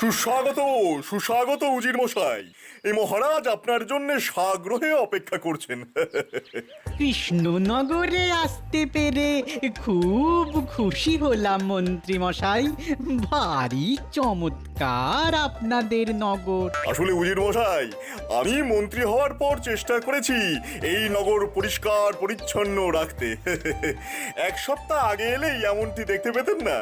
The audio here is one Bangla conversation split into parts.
সুস্বাগত, সুস্বাগত উজির মশাই। এই মহারাজ আপনার জন্য সাগ্রহে অপেক্ষা করছেন। কৃষ্ণনগরে আসতে পেরে খুব খুশি হলাম মন্ত্রী মশাই। ভারী চমৎকার আপনাদের নগর। আসলে উজির মশাই, আমি মন্ত্রী হওয়ার পর চেষ্টা করেছি এই নগর পরিষ্কার পরিচ্ছন্ন রাখতে। এক সপ্তাহ আগে এলেই এমনটি দেখতে পেতেন না।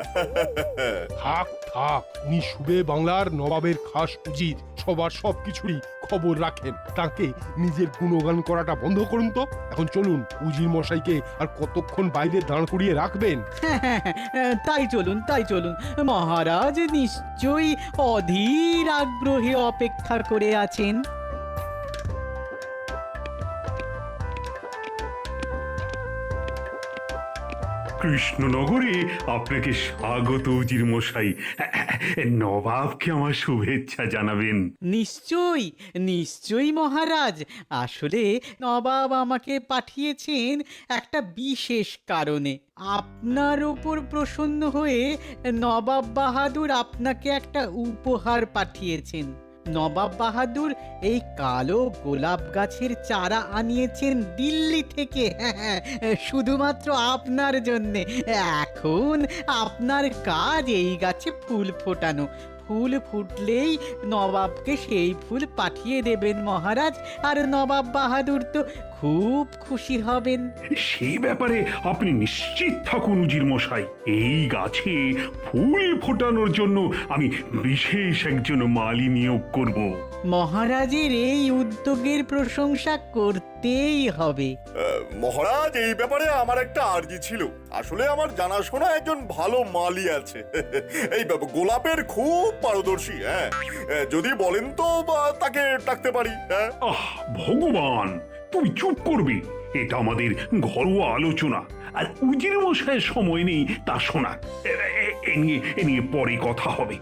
থাক থাক, উনি সুবে বাংলার নবাবের খাস উজির, সবার সবকিছুরই খবর রাখেন। তাকে নিজের গুণগান করাটা বন্ধ করুন তো। এখন চলুন, উজির মশাইকে আর কতক্ষণ বাইরে দাঁড় করিয়ে রাখবেন? তাই চলুন, তাই চলুন। মহারাজ নিশ্চয়ই অধীর আগ্রহে অপেক্ষা করে আছেন। কৃষ্ণনগরে আপনাকে স্বাগত উজির মশাই। নবাবকে আমার শুভেচ্ছা জানাবেন। নিশ্চয়ই নিশ্চয়ই মহারাজ। আসলে নবাব আমাকে পাঠিয়েছেন একটা বিশেষ কারণে। আপনার ওপর প্রসন্ন হয়ে নবাব বাহাদুর আপনাকে একটা উপহার পাঠিয়েছেন। নবাব বাহাদুর এই কালো গোলাপ গাছের চারা আনিয়েছেন দিল্লি থেকে, শুধুমাত্র আপনার জন্যে। এখন আপনার কাজ এই গাছে ফুল ফোটানো। ফুল ফুটলেই নবাবকে সেই ফুল পাঠিয়ে দেবেন মহারাজ, আর নবাব বাহাদুর তো খুব খুশি হবেন। সেই ব্যাপারে আপনি নিশ্চিত থাকুন উজির মশাই। এই গাছে ফুল ফোটানোর জন্য আমি বিশেষ একজন মালি নিয়োগ করব। মহারাজের এই উদ্যোগের প্রশংসা করতেই হবে। মহারাজ, এই ব্যাপারে আমার একটা আর্জি ছিল। আসলে আমার জানাশোনা একজন ভালো মালি আছে। এই গোলাপের খুব পারদর্শী। হ্যাঁ, যদি বলেন তো তাকে ডাকতে পারি। হ্যাঁ। আহ ভগবান, তুমি চুপ করবে। এটা আমাদের ঘরোয়া আলোচনা, আর উজির মশাইয়ের সময় নেই তা শোনার। এ নিয়ে পরে কথা হবে।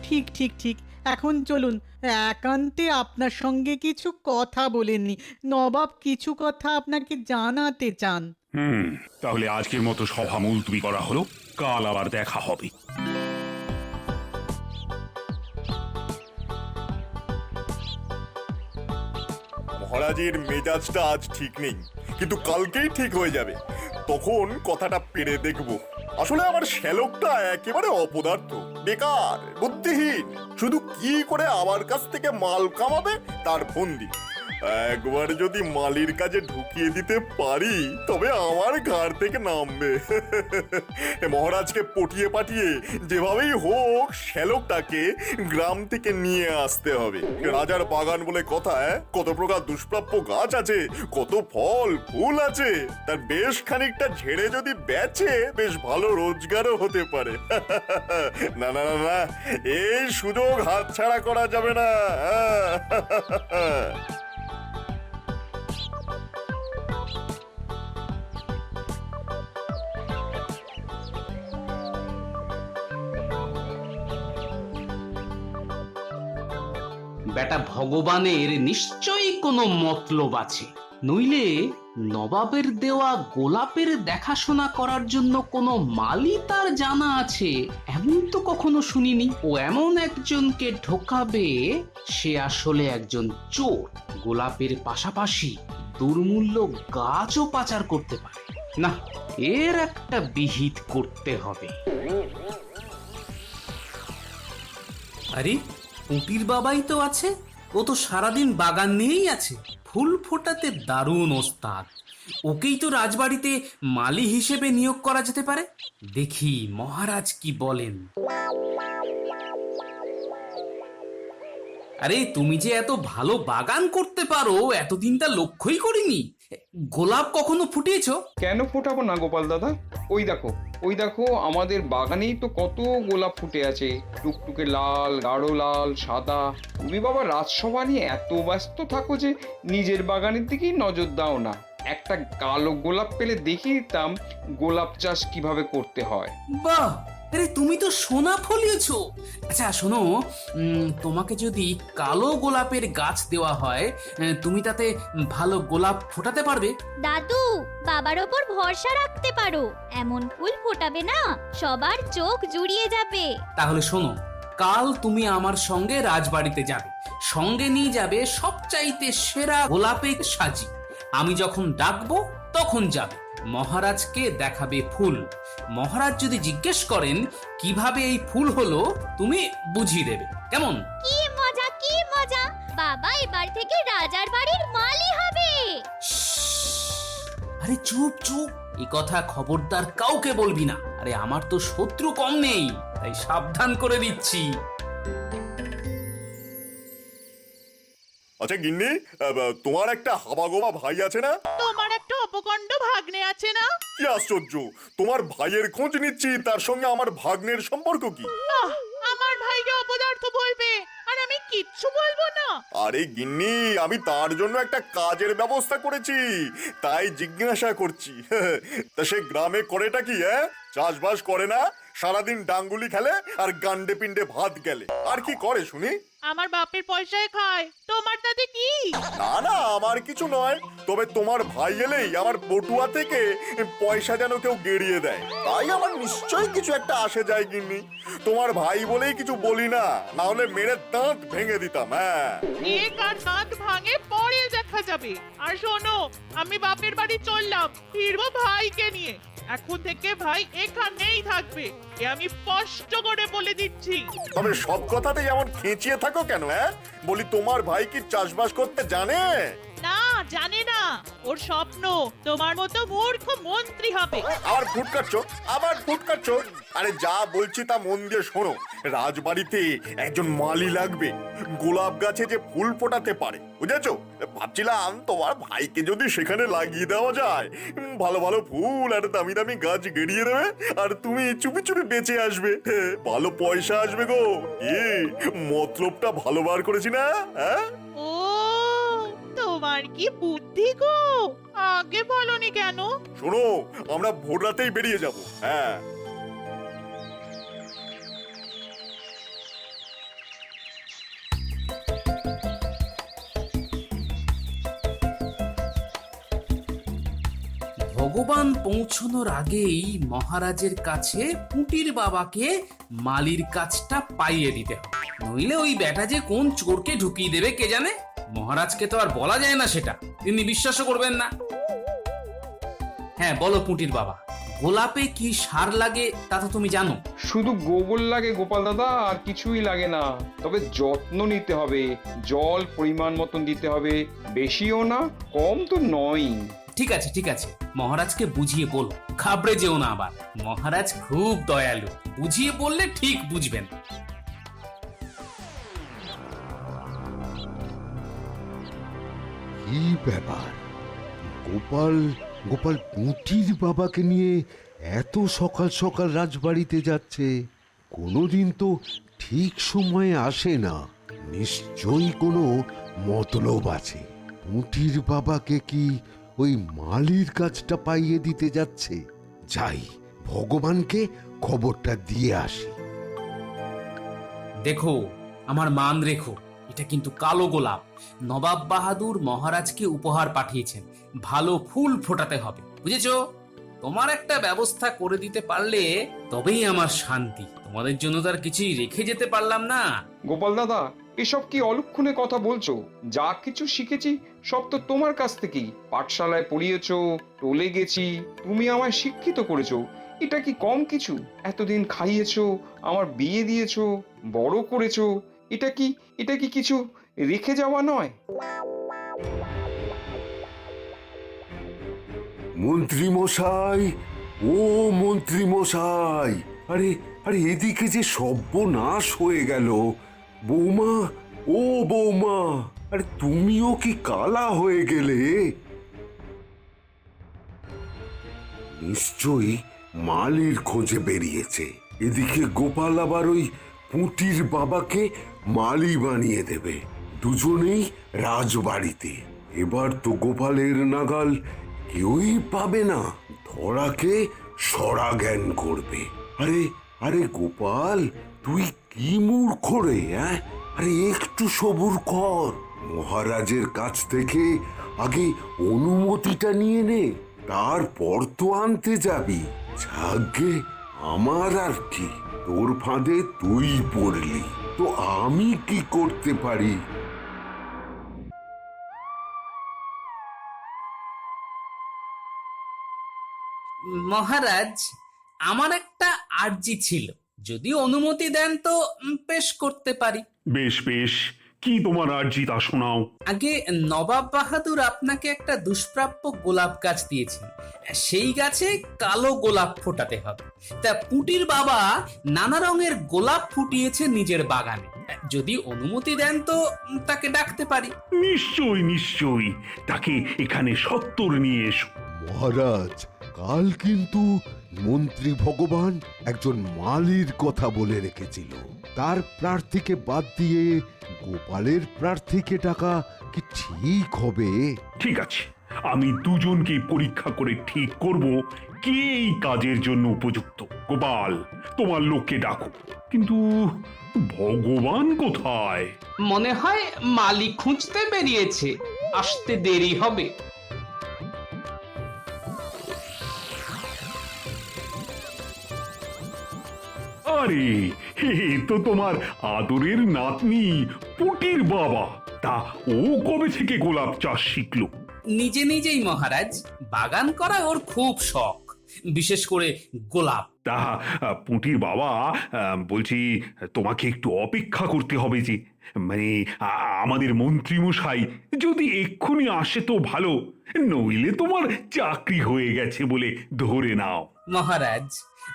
ঠিক ঠিক ঠিক। এখন চলুন, একান্তে আপনার সঙ্গে কিছু কথা বলেননি। নবাব কিছু কথা আপনাকে জানাতে চান। তাহলে আজকের মতো সভা মুলতবি করা হলো। কাল আবার দেখা হবে। মহারাজের মেজাজটা আজ ঠিক নেই, কিন্তু কালকেই ঠিক হয়ে যাবে। তখন কথাটা পেরে দেখব। আসলে আমার শ্যালকটা একেবারে অপদার্থ, বেকার, বুদ্ধিহীন। শুধু কি করে আমার কাছ থেকে মাল কামাবে তার ফন্দি। একবার যদি মালির কাজে ঢুকিয়ে দিতে পারি, তবে আমার ঘাড় থেকে নামবে। মহারাজকে পটিয়ে পাঠিয়ে যেভাবেই হোক শ্যালকটাকে গ্রাম থেকে নিয়ে আসতে হবে। রাজার বাগান বলে কথা, কত প্রকার দুষ্প্রাপ্য গাছ আছে, কত ফল ফুল আছে। তার বেশ খানিকটা ঝেড়ে যদি বেচে বেশ ভালো রোজগারও হতে পারে। না না না না, এই সুযোগ হাতছাড়া করা যাবে না। বেটা ভগবানের নিশ্চয়ই কোনো মতলব আছে, নইলে নবাবের দেওয়া গোলাপের দেখাশোনা করার জন্য কোনো মালি তার জানা আছে এমন তো কখনো শুনিনি। ও এমন একজনকে ঢোকাবে, সে আসলে একজন চোর। গোলাপের পাশাপাশি দুর্মূল্য গাছও পাচার করতে পারে। না, এর একটা বিহিত করতে হবে। আরে পুঁটির বাবাই তো আছে। ও তো সারাদিন বাগান নিয়েই আছে, ফুল ফোটাতে দারুণ ওস্তাদ। ওকেই তো রাজবাড়িতে মালি হিসেবে নিয়োগ করা যেতে পারে। দেখি মহারাজ কি বলেন। আরে তুমি যে এত ভালো বাগান করতে পারো এতদিন তা লক্ষ্যই করিনি। গোলাপ কখনো ফুটিয়েছো? কেন ফোটাবো না গোপাল দাদা? ওই দেখো আমাদের বাগানেই তো কত গোলাপ ফুটে আছে, টুকটুকে লাল, গাঢ় লাল, সাদা। তুমি বাবা রাজসভা নিয়ে এত ব্যস্ত থাকো যে নিজের বাগানের দিকেই নজর দাও না। একটা কালো গোলাপ পেলে দেখিয়ে দিতাম গোলাপ চাষ কিভাবে করতে হয়। বাহ, আরে তুমি তো সোনা ফলিয়েছো। আচ্ছা শোনো, তোমাকে যদি কালো গোলাপের গাছ দেওয়া হয়, তুমি তাতে ভালো গোলাপ ফোটাতে পারবে? দাদু, বাবার ওপর ভরসা রাখতে পারো। এমন ফুল ফোটাবে না, সবার চোখ জুড়িয়ে যাবে। তাহলে শোনো, কাল তুমি আমার সঙ্গে রাজবাড়িতে যাবে, সঙ্গে নিয়ে যাবে সবচাইতে সেরা গোলাপে সাজি। আমি যখন ডাকবো তখন যাবে, মহারাজকে দেখাবে ফুল। মহারাজ যদি জিজ্ঞেস করেন কিভাবে এই ফুল হলো, তুমি বুঝিয়ে দেবে। কেমন? কি মজা কি মজা, বাবা এবার থেকে রাজার বাড়ির মালি হবে। আরে চুপ চুপ, এই কথা খবরদার কাউকে বলবি না। আরে আমার তো শত্রু কম নেই, তাই সাবধান করে দিচ্ছি। আচ্ছা গিন্নি, তোমার একটা হাবাগোবা ভাই আছে না? তোমার একটা অপকণ্ড ভাগ্নে আছে না? কি আশ্চর্য, তোমার ভাইয়ের খোঁজ নিচ্ছি, তার সঙ্গে আমার ভাগ্নের সম্পর্ক কি? আহ, আমার ভাইকে অপদার্থ বলবে আর আমি কিচ্ছু বলবো না? আরে গিন্নি, আমি তার জন্য একটা কাজের ব্যবস্থা করেছি, তাই জিজ্ঞাসা করছি। তা সে গ্রামে করেটা কি? চাষবাস করে না, সারাদিন ডাঙ্গুলি খেলে আর গান্ডে পিণ্ডে ভাত গেলে, আর কি করে শুনি? আমার বাপের পয়সায় খায়, তোমার তাতে কি? না না, আমার কিছু নয়, তবে তোমার ভাই এলেই আমার বটুয়া থেকে পয়সা যেন কেউ গেড়িয়ে দেয়, তাই আমার নিশ্চয়ই কিছু একটা আসে যায় গিন্নি। তোমার ভাই বলেই কিছু বলি না, না হলে মেরে দাঁত ভেঙে দিতাম। হ্যাঁ, কে কার দাঁত ভাঙে পরে দেখা যাবে। আর শোনো, আমি বাপের বাড়ি চললাম, ফিরবো ভাইকে নিয়ে। এখন থেকে ভাই এখানেই থাকবে, এ আমি স্পষ্ট করে বলে দিচ্ছি। তবে সব কথাতেই এমন খেঁচিয়ে থাকো কেন? বলি তোমার ভাই কি চাষবাস করতে জানে? না, জানে না, ওর স্বপ্ন তোমার মতো মূর্খ মন্ত্রী হবে। আবার ফুট কাটছো। আরে যা বলছি তা মন দিয়ে শোনো, রাজবাড়িতে একজন মালি লাগবে, গোলাপ গাছে যে ফুল ফোটাতে পারে, বুঝেছো? ভাবছিলাম তোমার ভাইকে যদি সেখানে লাগিয়ে দেওয়া যায়, ভালো ভালো ফুল আর দামি দামি গাছ গেড়িয়ে দেবে, আর তুমি চুপি চুপি বেঁচে আসবে, ভালো পয়সা আসবে গো। কি মতলবটা ভালো বার করেছি না? ও, তোমার কি বুদ্ধি গো, আগে বলনি কেন? শোনো, আমরা ভোর রাতেই বেরিয়ে যাব। ভগবান পৌঁছানোর আগেই মহারাজের কাছে পুঁটির বাবাকে মালির কাজটা পাইয়ে দিতে হবে, নইলে ওই বেটা যে কোন চোরকে ঢুকিয়ে দেবে কে জানে। মহারাজকে তো আর বলা যায় না সেটা, তিনি বিশ্বাসও করবেন না। হ্যাঁ বলো পুঁটির বাবা, গোলাপে কি সার লাগে তা তো তুমি জানো। শুধু গোবর লাগে গোপাল দাদা, আর কিছুই লাগে না। তবে যত্ন নিতে হবে, জল পরিমাণ মতন দিতে হবে, বেশিও না কম তো নয়ই। ঠিক আছে ঠিক আছে, মহারাজকে বুঝিয়ে বল, ঘাবড়ে যেও না আবার। মহারাজ খুব দয়ালু, বুঝিয়ে বললে ঠিক বুঝবেন। কি ব্যাপার, গোপাল গোপাল পুঁটির বাবাকে নিয়ে এত সকাল সকাল রাজবাড়িতে যাচ্ছে? কোনোদিন তো ঠিক সময়ে আসে না, নিশ্চয়ই কোনো মতলব আছে। পুঁটির বাবাকে কি ওই মালির কাজটা পাইয়ে দিতে যাচ্ছে? যাই, ভগবানকে খবরটা দিয়ে আসি। দেখো, আমার মান রেখো, এটা কিন্তু কালো গোলাপ। নবাব বাহাদুর মহারাজকে উপহার পাঠিয়েছেন, ভালো ফুল ফোটাতে হবে, বুঝেছো? তোমার একটা ব্যবস্থা করে দিতে পারলে তবেই আমার শান্তি। তোমাদের জন্য তো আর কিছুই রেখে যেতে পারলাম না। গোপাল দাদা, এসব কি অলক্ষণে কথা বলছো? যা কিছু শিখেছি সব তো তোমার কাছ থেকেই। পাঠশালায় পড়িয়েছো, টলে গেছি, তুমি আমায় শিক্ষিত করেছো, এটা কি কম কিছু? এতদিন খাইয়েছো, আমার বিয়ে দিয়েছো, বড় করেছো, এটা কি কিছু রেখে যাওয়া নয়? মন্ত্রী মশাই, ও মন্ত্রী মশাই, আরে আরে এদিকে যে সর্বনাশ হয়ে গেল। বৌমা, ও বৌমা, আরে তুমিও কি কালা হয়ে গেলে? নিশ্চয়ই মালির খোঁজে বেরিয়েছে। এদিকে গোপাল আবার ওই পুঁটির বাবাকে মালি বানিয়ে দেবে, দুজনেই রাজবাড়িতে। এবার তো গোপালের নাগাল কেউই পাবে না, ধরাকে সরা জ্ঞান করবে। আরে আরে গোপাল, তুই কি মূর্খ রে? আরে একটু সবুর কর, মহারাজের কাছ থেকে আগে অনুমতিটা নিয়ে নে, তারপর তো আনতে যাবি। যাগে আমার আর কি। তোর ফাঁদে তুই পড়লি, তো আমি কি করতে পারি? মহারাজ, আমার একটা আর্জি ছিল, যদি অনুমতি দেন তো পেশ করতে পারি। বেশ বেশ, কি তোমার আর্জি তা শোনাও। আগে নবাব বাহাদুর আপনাকে একটা দুষ্প্রাপ্য গোলাপ গাছ দিয়েছেন, সেই গাছে কালো গোলাপ ফোটাতে হবে। তা পুটির বাবা নানা রঙের গোলাপ ফুটিয়েছে নিজের বাগানে, যদি অনুমতি দেন তো তাকে ডাকতে পারি। নিশ্চয়ই নিশ্চয়ই, তাকে এখানে সত্তর নিয়ে এসো। মহারাজ, কাল কিন্তু মন্ত্রী ভগবান একজন মালির কথা বলে রেখেছিল। তার প্রার্থীকে বাদ দিয়ে গোপালের প্রার্থীকে ডাকা কি ঠিক হবে? ঠিক আছে, আমি দুজনকে পরীক্ষা করে ঠিক করব কে এই কাজের জন্য উপযুক্ত। গোপাল, তোমার লোককে ডাকো। কিন্তু ভগবান কোথায়? মনে হয় মালি খুঁজতে বেরিয়েছে, আসতে দেরি হবে। আরে, এ তো তোমার আদরের নাতনি পুটির বাবা। তা ও কবে থেকে গোলাপ চাষ শিখলো? নিজে নিজেই মহারাজ, বাগান করা ওর খুব শখ, বিশেষ করে গোলাপ। তা পুটির বাবা, বলছি তোমাকে একটু অপেক্ষা করতে হবে যে, মানে আমাদের মন্ত্রী মশাই যদি এক্ষুনি আসে তো ভালো, নইলে তোমার চাকরি হয়ে গেছে বলে ধরে নাও। মহারাজ,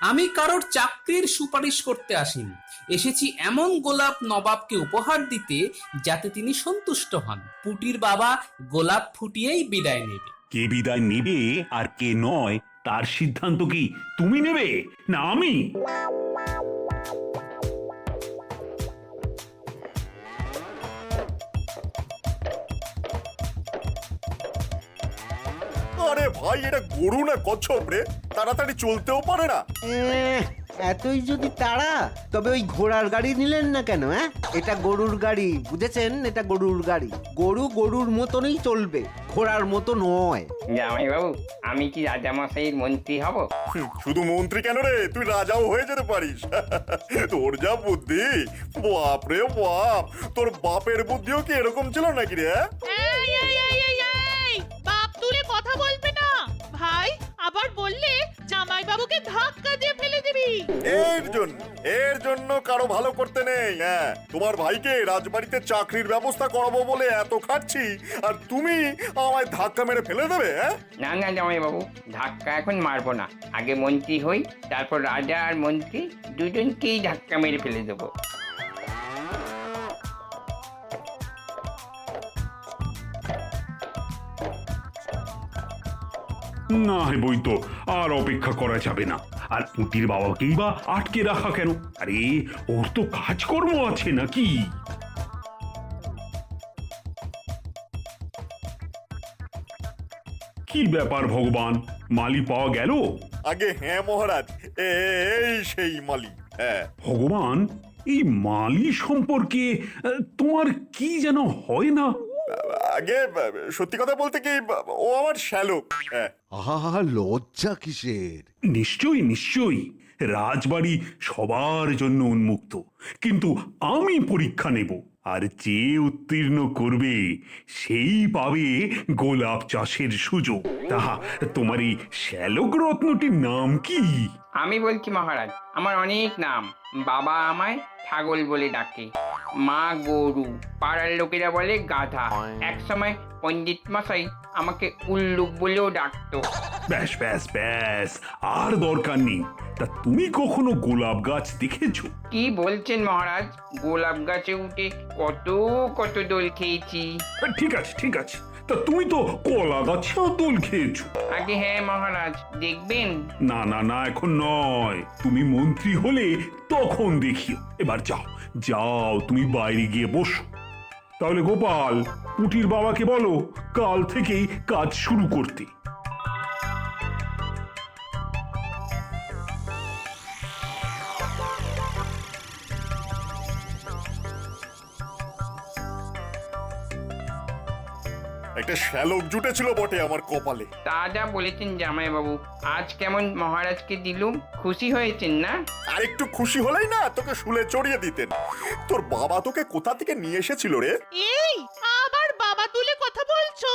আমি কারোর চাকরির সুপারিশ করতে আসিনি, এসেছি এমন গোলাপ নবাবকে উপহার দিতে যাতে তিনি সন্তুষ্ট হন। পুটির বাবা গোলাপ ফুটিয়েই বিদায় নেবে। কে বিদায় নেবে আর কে নয় তার সিদ্ধান্ত কি তুমি নেবে না আমি? আরে ভাই, এটা গরু না কচ্ছপ রে? তাড়াতাড়ি চলতেও পারে না। এতই যদি তাড়া, তবে ওই ঘোড়ার গাড়ি নিলেন না কেন? এটা গরুর গাড়ি, বুঝেছেন? এটা গরুর গাড়ি। গরু গরুর মতনই চলবে, ঘোড়ার মতো নয়। জামাই বাবু, আমি কি রাজামশাইয়ের মন্ত্রী হব? শুধু মন্ত্রী কেন রে, তুই রাজাও হয়ে যেতে পারিস। তোর যা বুদ্ধি, বাপ রে বাপ! তোর বাপের বুদ্ধিও কি এরকম ছিল নাকি রে? এই এই এই এই এই বাপ তুলে কথা বলবে না ভাই, আবার বললে জামাই বাবুকে ধাক্কা দিয়ে ফেলে দিবি। এর জন্য কারো ভালো করতে নেই। হ্যাঁ, তোমার ভাইকে রাজবাড়িতে চাকরির ব্যবস্থা করাবো বলে এত খাচ্ছি, আর তুমি আমায় ধাক্কা মেরে ফেলে দেবে? হ্যাঁ, না না জামাই বাবু, ধাক্কা এখন মারবো না। আগে মন্ত্রী হই, তারপর রাজা আর মন্ত্রী দুজনকেই ধাক্কা মেরে ফেলে দেবো। না বই তো, আর অপেক্ষা করা যাবে না। আর পুটির বাবাকেই বা আটকে রাখা কেন? আরে, ওর তো কাজকর্ম আছে নাকি? কি ব্যাপার ভগবান, মালি পাওয়া গেল? আগে হ্যাঁ মহারাজ, এই সেই মালি। হ্যাঁ ভগবান, এই মালি সম্পর্কে তোমার কি যেন হয় না? আগে সত্যি কথা বলতে কি, ও আমার শ্যালক। হ্যাঁ। আহা, লজ্জা কিসের? নিশ্চয়ই নিশ্চয়ই, রাজবাড়ি সবার জন্য উন্মুক্ত, কিন্তু আমি পরীক্ষা নেব, আর যে উত্তীর্ণ করবে সেই পাবে গোলাপ চাষের সুযোগ। তাহা তোমার এই শ্যালক রত্নটির নাম কি? আমি বলছি মহারাজ, আমার অনেক নাম। বাবা আমায় ছাগল বলে ডাকে, মা গরু, পাড়ার লোকেরা বলে গাধা, এক সময় পণ্ডিত মশাই আমাকে উল্লুক বলেও ডাকতো। ব্যাস ব্যাস ব্যাস, আর দরকার নেই। তা তুমি কখনো গোলাপ গাছ দেখেছো? কি বলছেন মহারাজ, গোলাপ গাছে উঠে কত কত দোল খেয়েছি। ঠিক আছে ঠিক আছে, তা তুমি তো কলা গাছেও দোল খেয়েছো। আগে হ্যাঁ মহারাজ, দেখবেন? না না না, এখন নয়, তুমি মন্ত্রী হলে তখন দেখিও। এবার যাও যাও, তুমি বাইরে গিয়ে বসো। তাহলে গোপাল, পুটির বাবাকে বলো কাল থেকেই কাজ শুরু করতে। একটা শ্যালক জুটেছিল বটে আমার কপালে। তা যা বলেছেন জামাইবাবু, আজ কেমন মহারাজকে দিলুম, খুশি হয়েছেন না? আর একটু খুশি হলেই না তোকে শুলে চড়িয়ে দিতেন। তোর বাবা তোকে কোথা থেকে নিয়ে এসেছিল রে? এই আবার বাবা তুলে কথা বলছো?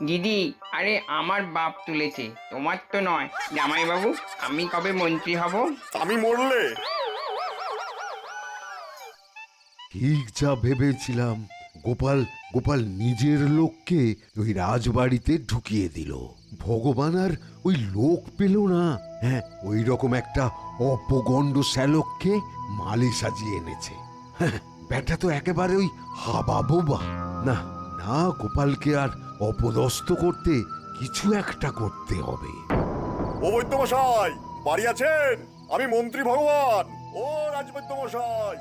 দিদি, আরে আমার বাপ তুলেছে, তোমার তো নয়। জামাইবাবু, আমি কবে মন্ত্রী হব? আমি মরলে? ঠিক যা ভেবেছিলাম, গোপাল গোপাল নিজের লোককে ওই রাজবাড়িতে ঢুকিয়ে দিল। ভগবান আর ওই লোক পেল না। হ্যাঁ, ওই রকম একটা অপগণ্ড শ্যালককে মালি সাজিয়ে এনেছে। হ্যাঁ, ব্যাটা তো একেবারে ওই হাবা বোবা। না না, গোপালকে আর অপদস্থ করতে কিছু একটা করতে হবে। ও বৈদ্য মশাই, বাড়ি আছেন? আমি মন্ত্রী ভগবান। ও রাজবৈদ্য মশাই।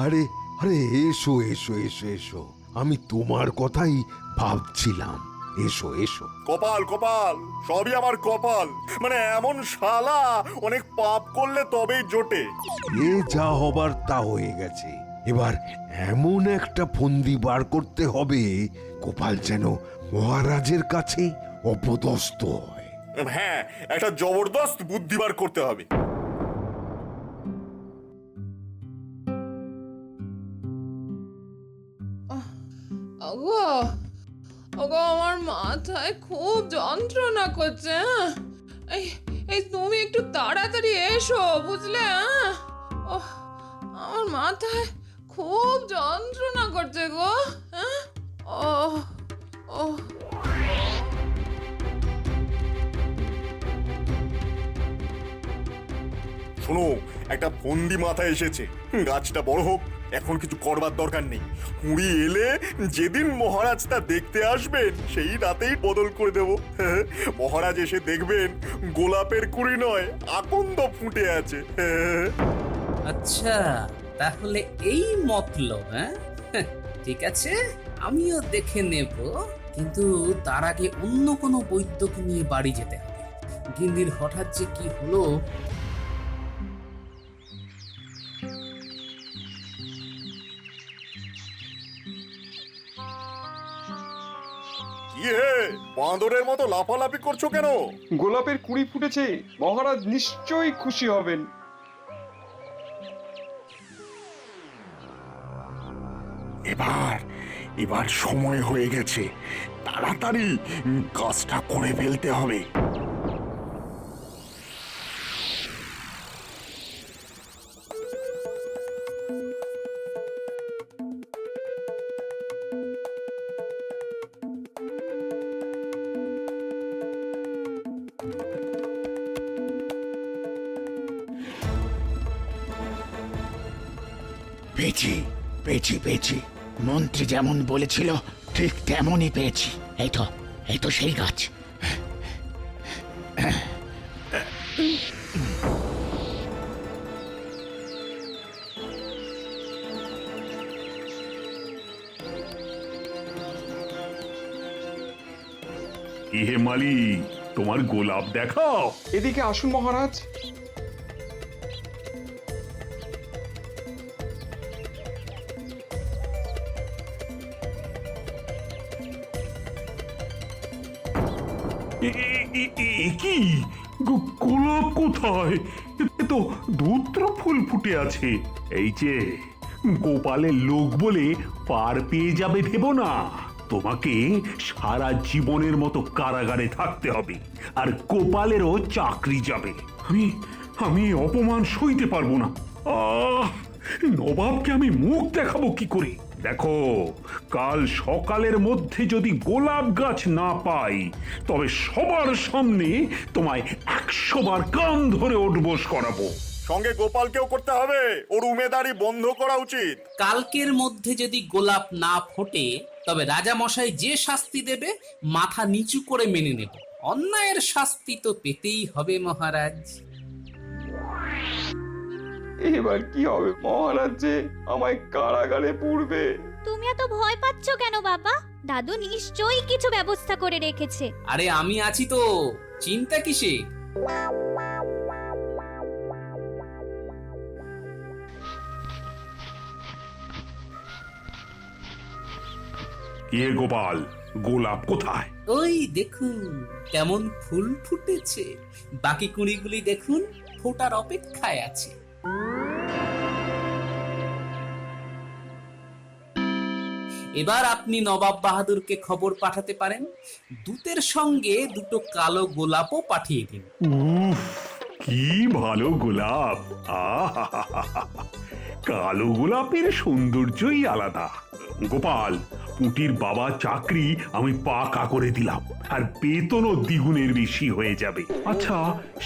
আরে আরে, এসো এসো এসো এসো, আমি তোমার কথাই ভাবছিলাম। এসো এসো। কপাল কপাল, সবই আমার কপাল। মানে এমন শালা অনেক পাপ করলে তবেই জোটে। এ যা হবার তা হয়ে গেছে। এবার এমন একটা ফন্দি বার করতে হবে গোপাল যেন মহারাজের কাছে অপদস্থ হয়। হ্যাঁ, একটা জবরদস্ত বুদ্ধি বার করতে হবে। ওগো ওগো, আমার মাথায় খুব যন্ত্রণা করছে। হ্যাঁ, এই এই তুমি একটু তাড়াতাড়ি এসো, বুঝলে? হ্যাঁ, ওহ, আমার মাথায় খুব যন্ত্রণা করছে গো। হ্যাঁ, ও ও শোনো, একটা ফন্দি মাথায় এসেছে। গাছটা বড় হোক, এখন কিছু করবার দরকার নেই। কুড়ি এলে যেদিন মহারাজ তা দেখতে আসবেন সেই রাতেই বদল করে দেব। মহারাজ এসে দেখবেন গোলাপের কুড়ি নয়, আকন্দ ফুটে আছে। আচ্ছা, তাহলে এই মতলব। হ্যাঁ, ঠিক আছে, আমিও দেখে নেব, কিন্তু তার আগে অন্য কোনো বৈদ্যকে নিয়ে বাড়ি যেতে হবে। গিন্নির হঠাৎ যে কি হলো। কি হে, বাঁদরের মতো লাফালাফি করছো কেন? গোলাপের কুড়ি ফুটেছে, মহারাজ নিশ্চয়ই খুশি হবেন। এবার এবার সময় হয়ে গেছে, তাড়াতাড়ি কাজটা করে ফেলতে হবে। পেয়েছি পেয়েছি পেয়েছি, মন্ত্রী যেমন বলেছিল ঠিক তেমনই পেয়েছি। এই তো সেই গাছ। ইহে মালি, তোমার গোলাপ দেখাও। এদিকে আসুন মহারাজ। কি গোলাপ কোথায়? এ তো ধূত্র ফুল ফুটে আছে। এই যে গোপালের লোক বলে পার পেয়ে যাবে ভেবো না। তোমাকে সারা জীবনের মতো কারাগারে থাকতে হবে, আর গোপালেরও চাকরি যাবে। আমি আমি অপমান সইতে পারবো না। নবাবকে আমি মুখ দেখাবো কি করে? দেখো, কাল সকালের মধ্যে যদি গোলাপ গাছ না পাই, তবে সবার সামনে তোমায় 100 বার কান ধরে ওঠবোস করাবো। সঙ্গে গোপালকেও করতে হবে, ওর উমেদারি বন্ধ করা উচিত। কালকের মধ্যে যদি গোলাপ না ফোটে, তবে রাজা মশাই যে শাস্তি দেবে মাথা নিচু করে মেনে নেব। অন্যায়ের শাস্তি তো পেতেই হবে মহারাজ। এবার কি হবে? মহারাজ যে আমায় কারাগারে পুরবে। তুমি এত ভয় পাচ্ছ কেন বাবা? দাদু নিশ্চয়ই কিছু ব্যবস্থা করে রেখেছে। আরে আমি আছি তো, চিন্তা কিসে? গোপাল, গোলাপ কোথায়? ওই দেখুন কেমন ফুল ফুটেছে, বাকি কুড়িগুলি দেখুন ফোটার অপেক্ষায় আছে। এবার আপনি নবাব বাহাদুরকে খবর পাঠাতে পারেন, দূতের সঙ্গে দুটো কালো গোলাপও পাঠিয়ে দিন। উফ, কি ভালো গোলাপ! আহা! কালো গোলাপের সৌন্দর্যই আলাদা। গোপাল, পুটির বাবা চাকরি আমি পাকা করে দিলাম, আর বেতনও দ্বিগুণের বেশি হয়ে যাবে। আচ্ছা,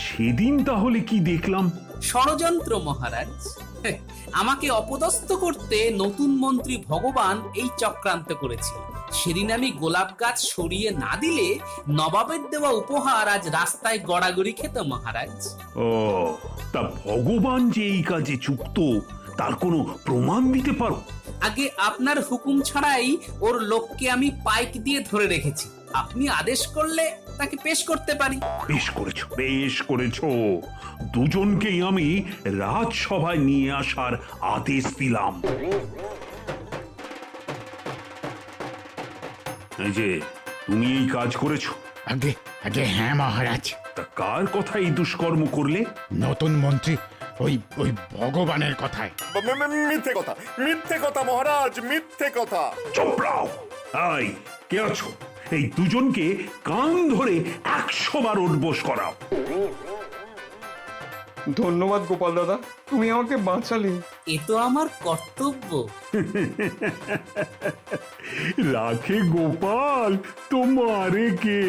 সেদিন তাহলে কি দেখলাম? ষড়যন্ত্র মহারাজ। আমাকে অপদস্থ করতে নতুন মন্ত্রী ভগবান এই চক্রান্ত করেছিল। সেদিন আমি গোলাপ গাছ সরিয়ে না দিলে নবাবের দেওয়া উপহার আজ রাস্তায় গড়াগড়ি খেত মহারাজ। ও, তা ভগবান যে এই কাজে যুক্ত তার কোনো প্রমাণ দিতে পারো? আগে আপনার হুকুম ছাড়াই ওর লোককে আমি পাইক দিয়ে ধরে রেখেছি, আপনি আদেশ করলে তাকে পেশ করতে পারি। বেশ করেছো। দুজনকেই আমি রাজসভায় নিয়ে আসার আদেশ দিলাম। এই যে, তুমি এই কাজ করেছো? আগে আগে হ্যাঁ মহারাজ। তা কার কথা এই দুষ্কর্ম করলে? নতুন মন্ত্রী ওই ওই ভগবানের কথায়। মিথ্যে কথা মহারাজ, মিথ্যে কথা। চোপড়াও! আই, কে আছো? এই দুজনকে কান ধরে 100 বার উঠবোস করাও। ধন্যবাদ গোপাল দাদা, তুমি আমাকে বাঁচালে। এ তো আমার কর্তব্য। রাখে গোপাল, তোমারে কে?